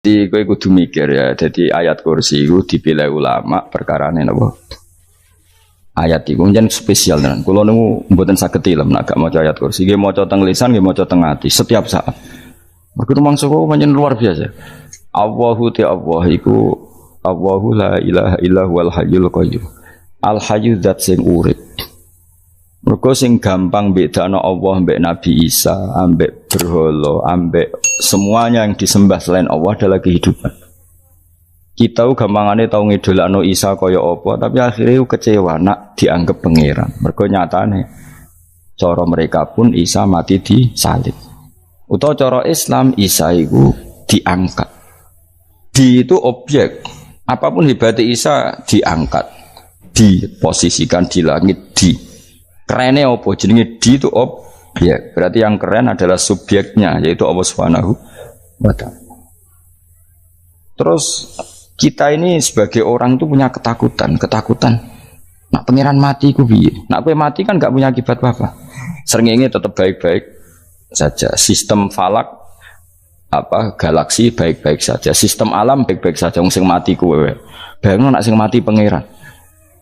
Jadi kowe kudu mikir ya. Jadi ayat kursi itu dipilih ulama perkarane napa? Ayat iku njen spesial tenan. Kula niku mboten saged ilem nek gak maca ayat kursi. Nggih maca teng lisan, nggih maca teng ati setiap saat. Mergo mangsa kok pancen luar biasa. Allahu ta Allah iku Allahu la ilaha illa huwal hayyul qayyum. Al hayyu zat sing urip. Mergo sing gampang bedakno Allah mbek Nabi Isa, ambek berhala, ambek semuanya yang disembah selain Allah adalah kehidupan. Kita gampangane tau ngidolakno Isa kaya apa, tapi akhirnya kecewa nak dianggap pangeran. Mergo nyatane cara mereka pun Isa mati disalib. Utawa cara Islam Isa iku diangkat. Di itu objek. Apapun hebatnya Isa diangkat, diposisikan di langit, di kerennya apa? Jenenge di itu objek. Berarti yang keren adalah subjeknya, yaitu Allah Subhanahu wa ta'ala. Terus kita ini sebagai orang itu punya ketakutan. Nak pangeran mati ku piye? Nak kowe mati kan gak punya akibat apa-apa. Srengenge tetap baik-baik saja. Sistem falak galaksi baik-baik saja. Sistem alam baik-baik saja. Wong sing mati kuwe. Bayangno nak sing mati pangeran.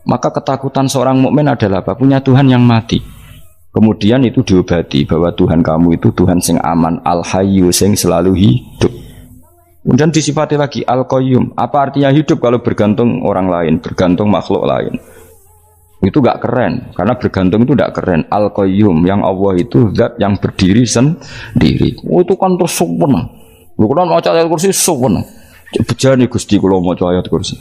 Maka ketakutan seorang mukmin adalah apa? Punya Tuhan yang mati. Kemudian itu diobati bahwa Tuhan kamu itu Tuhan sing aman, al-hayyu sing selalu hidup. Kemudian disifati lagi al-qayyum. Apa artinya hidup kalau bergantung orang lain, bergantung makhluk lain? Itu gak keren, karena bergantung itu gak keren. Al-qayyum, yang Allah itu zat yang berdiri sendiri. Oh, itu kan terus sempurna. Lu kan maca ayat kursi sempurna. Bejane Gusti kula maca ayat kursi.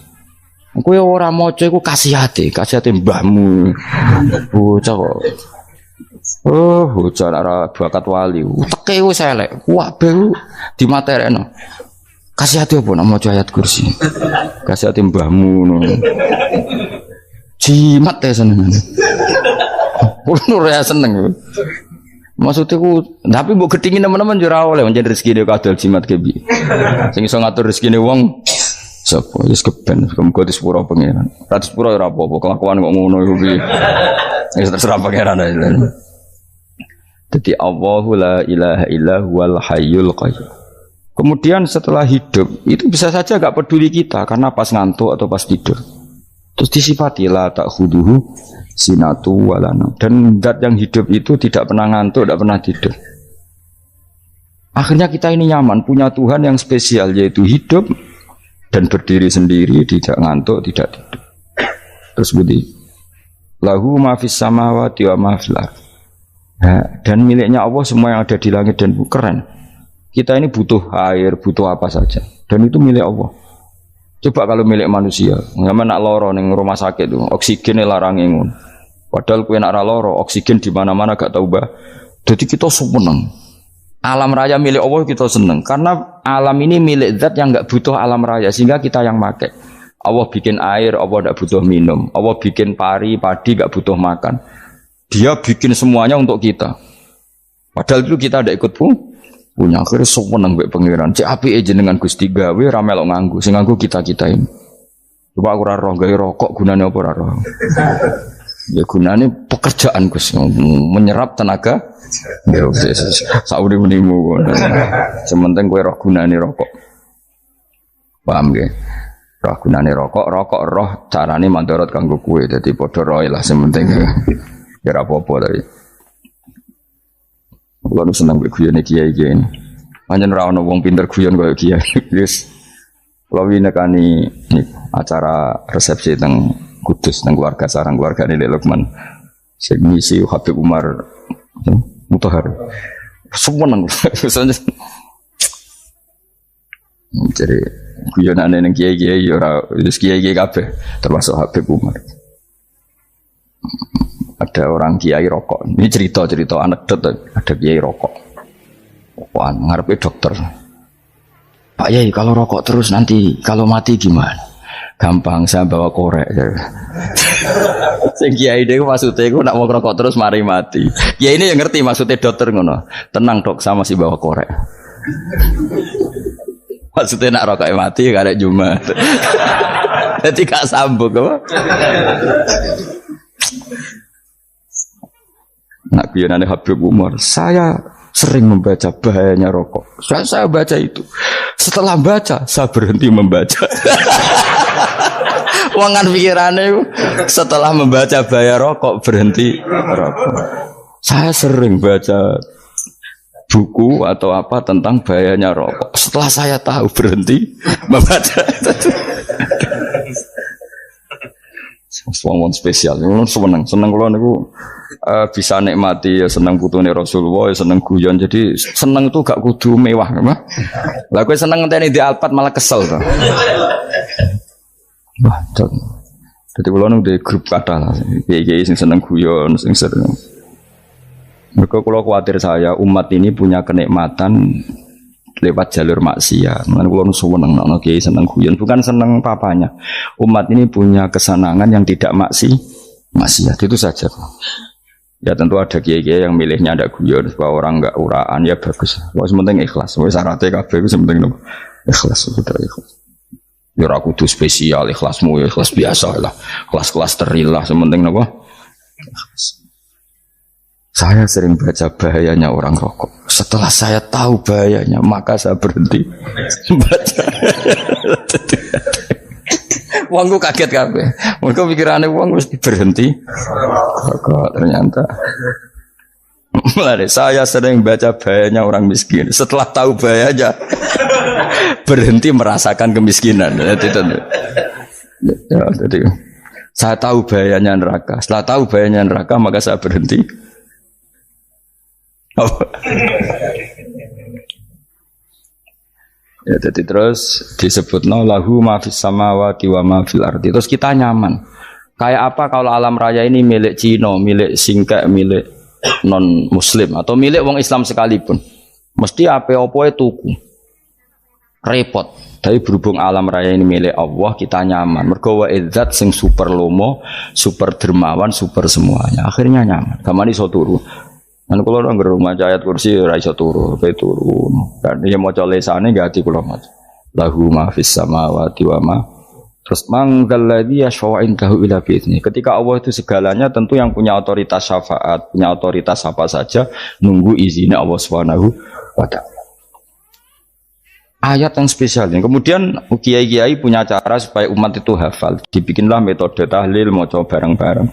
Kowe ora maca iku kasihate mbahmu. Bocah kok. Oh, bocah ora bakat wali. Teke wis elek. Kabeh dimaterekno. Kasihate apa nek maca ayat kursi? Kasihate mbahmu ngono. Jimat ya seneng. Kulo ora seneng. Maksudnya tapi mbok gedhingi teman-teman yo ora oleh pancen rezekine kadal jimat ke piye. Sing iso ngatur rezekine wong sapa wis keben muga disepuro pangeran. Ra disepuro ora apa-apa, kelakuan kok ngono iku piye. Wis terserah pangeran ae. Dadi Allahu la ilaha illa huwal hayyul qayyum. Kemudian setelah hidup itu bisa saja gak peduli kita karena pas ngantuk atau pas tidur. Terus disifati la ta'khuduhu sinatu walana. Dan zat yang hidup itu tidak pernah ngantuk, tidak pernah tidur. Akhirnya kita ini nyaman, punya Tuhan yang spesial yaitu hidup dan berdiri sendiri, tidak ngantuk, tidak tidur. Terus budi lahu ma fis samawati wa ma fil ardh. Dan miliknya Allah semua yang ada di langit dan bumi. Keren. Kita ini butuh air, butuh apa saja, dan itu milik Allah. Coba kalau milik manusia, nggak nak loro neng rumah sakit tuh, oksigennya larang ingun. Padahal kue nak loro, oksigen di mana-mana gak tahu bah. Jadi kita seneng. Alam raya milik Allah kita seneng, karena alam ini milik zat yang nggak butuh alam raya, sehingga kita yang pakai. Allah bikin air, Allah tidak butuh minum. Allah bikin padi nggak butuh makan. Dia bikin semuanya untuk kita. Padahal itu kita tidak ikut punya. Akhirnya seneng mbek pangeran. Cek apike jenengan Gusti gawe ra melok nganggo. Sing nganggo kita-kita ini. Coba aku ora roh gawe rokok gunane apa ora roh. Ya gunane pekerjaan Gus, menyerap tenaga. Ya wis sauri menimu. Sementing kowe roh gunane rokok. Paham nggih? Roh gunane rokok roh carane mandorot kanggo kowe. Dadi padha roe lah sementing. Ya ora apa-apa tapi. Kulo nu seneng mbek guyone kiai-kiai ini. Pancen ora ono wong pinter guyon kaya kiai. Wis. Kulo winekani acara resepsi teng Kudus teng keluarga sarang keluargane Lek Lukman. Sing ngisi Habib Umar Mutahar. Seneng. Jadi guyonane ning kiai-kiai ora wis kiai-kiai kabeh termasuk Habib Umar. Ada orang kiai rokok. Ini cerita anekdot. Ada kiai rokok. Rokokan ngarepe dokter. Pak Yai, kalau rokok terus nanti kalau mati gimana? Gampang, saya bawa korek. Sing kiai dhewe maksudnya iku nak mau rokok terus mari mati. Kiai ini yang ngerti maksudnya dokter ngono. Tenang dok, saya masih bawa korek. Maksudnya nak rokok mati gak ada Jumat. Jadi gak sambung apa? Nak guyonane Habib Umar, saya sering membaca bahayanya rokok. Saya baca itu. Setelah baca, saya berhenti membaca. Wangan pikirannya setelah membaca bahaya rokok berhenti rokok. Saya sering baca buku atau apa tentang bahayanya rokok. Setelah saya tahu berhenti membaca. Wong spesial, seneng kalau niku bisa nikmati ya seneng putune Rasulullah, ya seneng guyon. Jadi seneng itu gak kudu mewah, mah. Lah kowe seneng ngenteni di Alphard malah kesel to. Wah, jadi kalau nung di grup kata lah, kiai sing seneng guyon, sing sering. Mereka kalau khawatir saya umat ini punya kenikmatan lewat jalur maksiat. Mengenai kalau seneng, nak kiai seneng guyon, bukan seneng papanya. Umat ini punya kesenangan yang tidak maksiat itu saja. Ya tentu ada kiai-kiai yang milihnya ada guyon supaya orang enggak uraan ya bagus. Wah sementing ikhlas. Wah syaratnya kabeh itu sementing ikhlas sudah ikhlas. Ya ora kudu spesial ikhlasmu ya ikhlas biasa lah. Kelas-kelas terilah sementing napa? Saya sering baca bahayanya orang rokok. Setelah saya tahu bahayanya, maka saya berhenti baca. Wongku kaget kabeh. Mereka pikirannya wong mesti berhenti rokok ternyata. Mulai saya sering baca bahayanya orang miskin. Setelah tahu bahayanya, berhenti merasakan kemiskinan. Jadi saya tahu bahayanya neraka. Setelah tahu bahayanya neraka, maka saya berhenti. Ya, jadi terus disebut lahu ma fis samawati wa ma fil ardi. Terus kita nyaman. Kayak apa kalau alam raya ini milik Cina, milik Singkek, milik non Muslim atau milik wong Islam sekalipun. Mesti apa-apa tuku. Repot. Tapi berhubung alam raya ini milik Allah, kita nyaman. Mergo wa izzat sing super lomo, super dermawan, super semuanya. Akhirnya nyaman. Gamane iso turu. Kan kula nang rumah ayat kursi ora iso turu, pe turu. Kan ya maca lesane gati kula maca. Lahu ma fis samawati wa ma. Terus manggal ladzi yashfa'u indahu ila bi'izni. Ketika Allah itu segalanya tentu yang punya otoritas syafaat, punya otoritas apa saja nunggu izinnya Allah Subhanahu wa taala. Ayat yang spesial. Kemudian kiai-kiai punya cara supaya umat itu hafal. Dibikinlah metode tahlil maca bareng-bareng.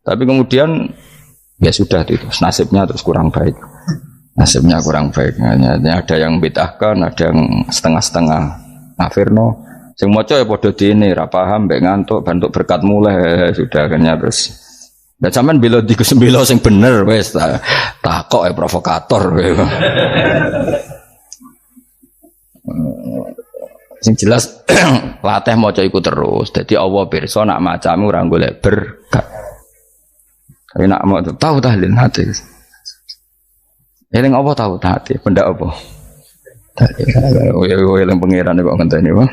Tapi kemudian ya sudah itu nasibnya terus kurang baik. Nasibnya kurang baik. Ada yang bid'ahkan, ada yang setengah-setengah ngafirno. Sing maca ya padha dene ra paham mbek ngantuk bantuk berkat mulai sudah akhirnya terus. Lah sampean bela di sembelo sing bener wis takok ya provokator. Sing jelas latih maca iku terus. Dadi Allah pirsa nak macamu ora golek berkat. Tapi nak mau tahu tahlil hati. Eling apa tahu hati? Benda apa? Eling pangeran kok ngenteni wae.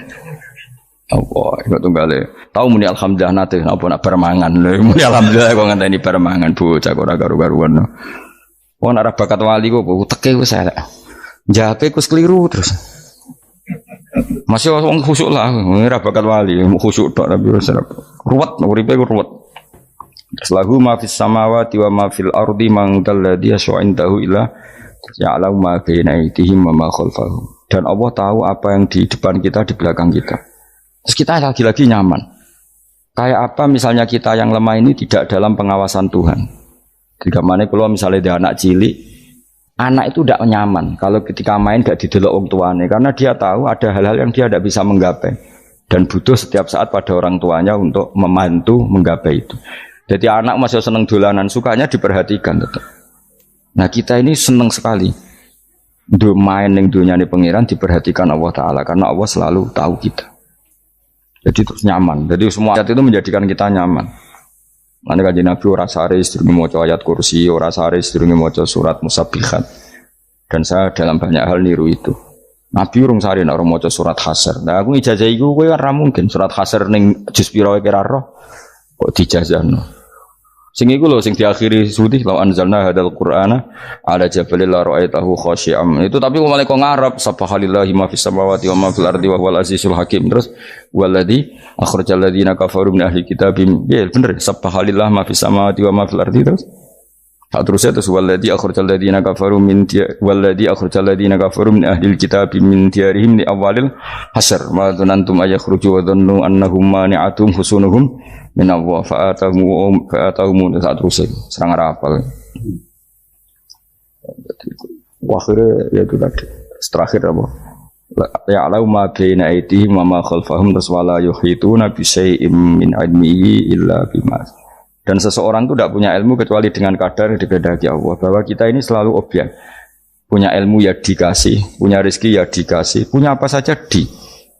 Allah, ikut tunggale. Tahu muni alhamdulillah nate apa nak permangan. Muni alhamdulillah kok ngenteni permangan bocah kok ora karu-karuan. Wong nek bakat wali kok teke wis elek. Jape ku keliru terus. Masih wong khusuk lah, ora bakat wali, khusuk tok tapi wis ruwet, uripe ku ruwet. Terus lahu ma fis samawati wa ma fil ardi man dalladhi yash'indahu ila ya'lamu ma baina aydihim wa ma khalfahum. Dan Allah tahu apa yang di depan kita, di belakang kita. Terus kita lagi-lagi nyaman. Kayak apa misalnya kita yang lemah ini tidak dalam pengawasan Tuhan. Ketika mana kalau misalnya dia anak cilik, anak itu tidak nyaman kalau ketika main gak didelok orang tuanya, karena dia tahu ada hal-hal yang dia tidak bisa menggapai dan butuh setiap saat pada orang tuanya untuk membantu menggapai itu. Jadi anak masih seneng dolanan, sukanya diperhatikan tetap. Nah kita ini seneng sekali main yang dunia ini pengiran diperhatikan Allah Ta'ala, karena Allah selalu tahu kita. Jadi terus nyaman. Jadi semua ayat itu menjadikan kita nyaman. Mana kaji Nabi ora sare sedurunge maca ayat kursi, ora sare sedurunge maca surat Musabbihat. Dan saya dalam banyak hal niru itu. Nabi urung sare nek ora maca surat Hasyr. Nah aku ijazah iku kowe ora mungkin surat Hasyr ning juz pira wae kira roh kok dijazahno. Sing iku lho sing diakhiri sudi law anzalna hadzal qur'ana ala jabalil la ra'aitahu khashi'am. Itu tapi malah kok ngarep subhanallahi ma fis samawati wa ma fil ardi wa huwal azizul hakim. Terus waladzi akhrajal ladzina kafaru min ahli kitabim. Ya bener subhanallahi ma fis samawati wa ma fil ardi terus. Tak terusnya terus walladzi akhrajal ladzina kafaru min walladzi akhrajal ladzina kafaru min ahlil kitab min diyarihim li awalil hasr ma dzanantum ayakhruju wa dhannu annahum mani'atum husunuhum min Allah fa'atahum tak terusnya serang rapal. Akhirnya ya itu tadi terakhir apa? Ya'lamu ma baina aydihim wa ma khalfahum wala yuhituna bi syai'in min 'ilmihi illa bima. Dan seseorang itu tidak punya ilmu kecuali dengan kadar yang dikehendaki Allah. Bahwa kita ini selalu objek. Punya ilmu ya dikasih, punya rezeki ya dikasih, punya apa saja di.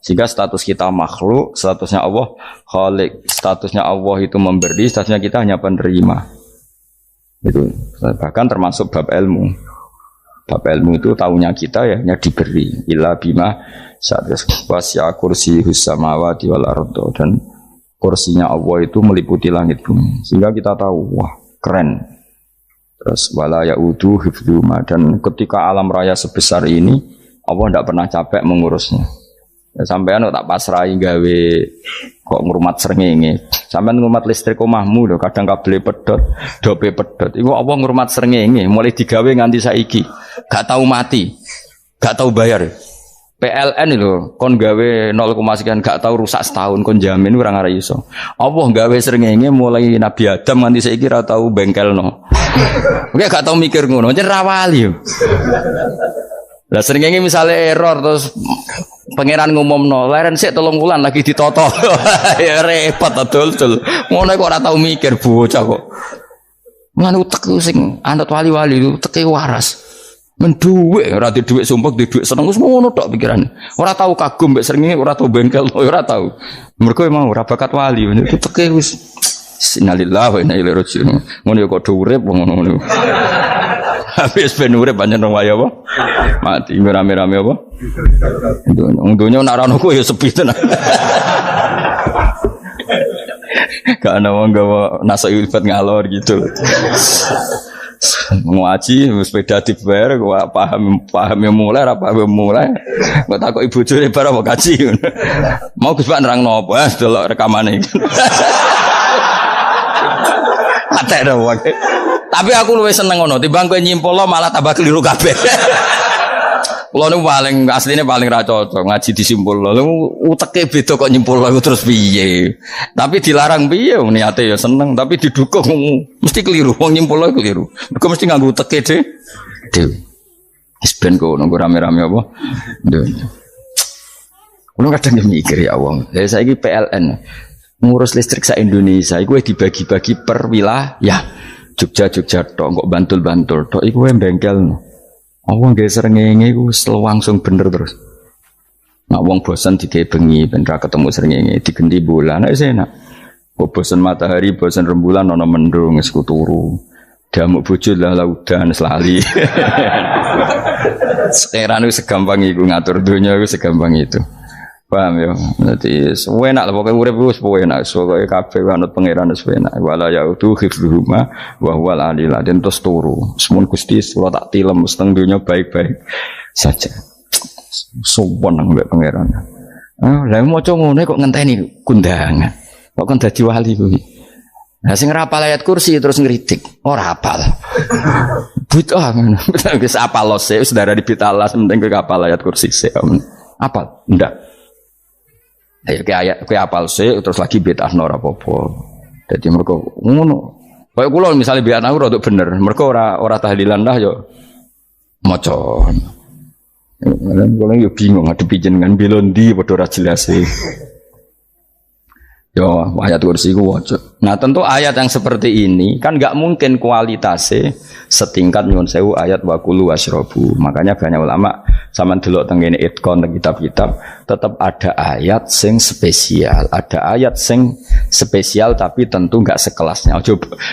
Sehingga status kita makhluk, statusnya Allah khalik, statusnya Allah itu memberi, statusnya kita hanya penerima. Itu bahkan termasuk bab ilmu. Bab ilmu itu tahunya kita ya hanya diberi. Illa bima wasya kursiyus samawati wal ardh, dan kursinya Allah itu meliputi langit bumi. Sehingga kita tahu, wah keren. Terus wala yaudu hifdzuma, dan ketika alam raya sebesar ini Allah tidak pernah capek mengurusnya. Ya, sampean tak pasrahi gawe kok ngrumat srengenge. Sampean ngrumat listrik omahmu lho, kadang kabel pedhot, dope pedhot. Iku Allah ngrumat srengenge mulai digawe nganti saiki. Gak tahu mati. Gak tahu bayar. PLN itu kon gawe 0, sekian gak tahu rusak setahun kon jamin ora ngara iso. Allah gawe srengenge mulai Nabi Adam nganti saiki ora tahu bengkelno. Oke gak tahu mikir ngono, jen ra wali yo. Lah srengenge misale error terus pangeran ngumumno, leren sik 3 wulan lagi ditoto. Ya repot dol-dol. Ngono kok ora tahu mikir bocah kok. Ngono utek sing anut wali-wali itu teke waras. Menduwe ora di dhuwit sumpek di dhuwit seneng wis ngono tok pikirane. Ora tau kagum mbek srengenge, ora tau bengkel, ora tau. Mergo emang ora bakat wali, itu teke wis innalillahi wa inna ilaihi raji'un. Ngono ya kok urip ngono. Habis ben urip pancen nang waya apa? Mati rame-rame apa? Untunya nak rono ku ya sepi tenan. Gak ana wong gawa nasa ilfat ngalor gitu. Ngaji sepeda dibayar gua paham yang mulai apa yang mulai gua takut ibu juri barang mau kaji mau Gus Pak nerangno apa delok rekamane atek dah wae tapi aku luwih seneng ngono timbang kowe nyimpulno malah tambah keliru kabeh. Kulo niku paling asline paling ra cocok ngaji disimpulno. Lha uteke beda kok nyimpulno terus piye. Tapi dilarang piye niate ya seneng tapi didukung mesti keliru. Wong nyimpulno keliru. Mergo mesti nganggo uteke dhewe. Wis ben kok nunggu rame-rame apa. Kulo kadang mikir ya wong. Lah saiki PLN ngurus listrik sa Indonesia iku dibagi-bagi per wilayah. Jogja tok kok Bantul tok iku bengkel. Wong nggih srengenge iku langsung bener terus. Nek wong bosan digawe bengi ben ra ketemu srengenge digenti bulan wis enak. Kok bosan matahari, bosan rembulan ana mendung wis turu. Damuk bojo lah laudan selali. Sekarang itu segampang iku ngatur dunia itu segampang itu. Paham ya? Berarti enak lah pokoknya urip wis enak. Pokoke kabeh anut pangeran wis enak. Wala yautu hifdzuhuma wa huwal aliyul azim terus turu. Semun Gusti kula tak tilem seteng dunya baik-baik saja. Sopan nang mbek pangeran. Lah maca ngene kok ngenteni kundangan. Kok kan dadi wali kuwi. Lah sing ora hafal ayat kursi terus ngritik. Ora hafal. Butuh ngono. Wis hafal lose wis darah di bitalas penting kowe hafal ayat kursi sik. Hafal? Ndak. Ayo ke apal sih terus lagi bid'ah ora apa-apa. Dadi mergo ngono. Kaya kula misale bid'ah aku rada bener, mergo ora tahlilan lah yo maca. Kula yo bingung ngadepi jenengan belondi padha ora jelas e. Yo ayat kursi ku waca. Nah, tentu ayat yang seperti ini kan enggak mungkin kualitasnya setingkat nyuwun sewu ayat waqulu wasyrabu. Makanya banyak ulama sampean delok teng kene itkon teng kitab-kitab tetap ada ayat sing spesial, ada ayat sing spesial tapi tentu enggak sekelasnya.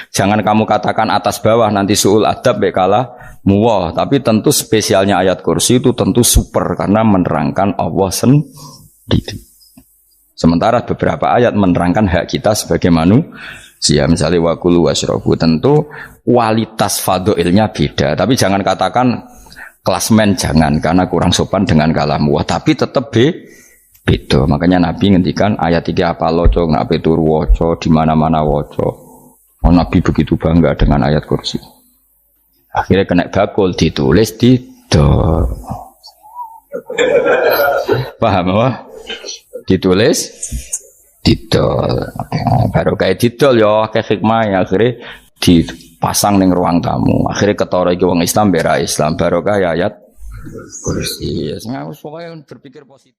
Jangan kamu katakan atas bawah nanti suul adab bekala muwah, tapi tentu spesialnya ayat kursi itu tentu super karena menerangkan Allah sendiri. Sementara beberapa ayat menerangkan hak kita sebagai manusia, misalnya waqulu wasyrabu, tentu kualitas fadhailnya beda. Tapi jangan katakan klasmen, jangan, karena kurang sopan dengan kalam wah, tapi tetap beda. Makanya Nabi ngendikan ayat 3 apa loco, ngape turu waca, di mana-mana waca. Oh, Nabi begitu bangga dengan ayat kursi. Akhirnya kena bakul ditulis didol. Paham apa? Ditulis didol. Baru kayak didol ya kayak hikmah ya akhirnya dipasang ning ruang tamu. Akhirnya ketara iki wong Islam bera Islam barokah ayat kursi. Pokoke berpikir positif.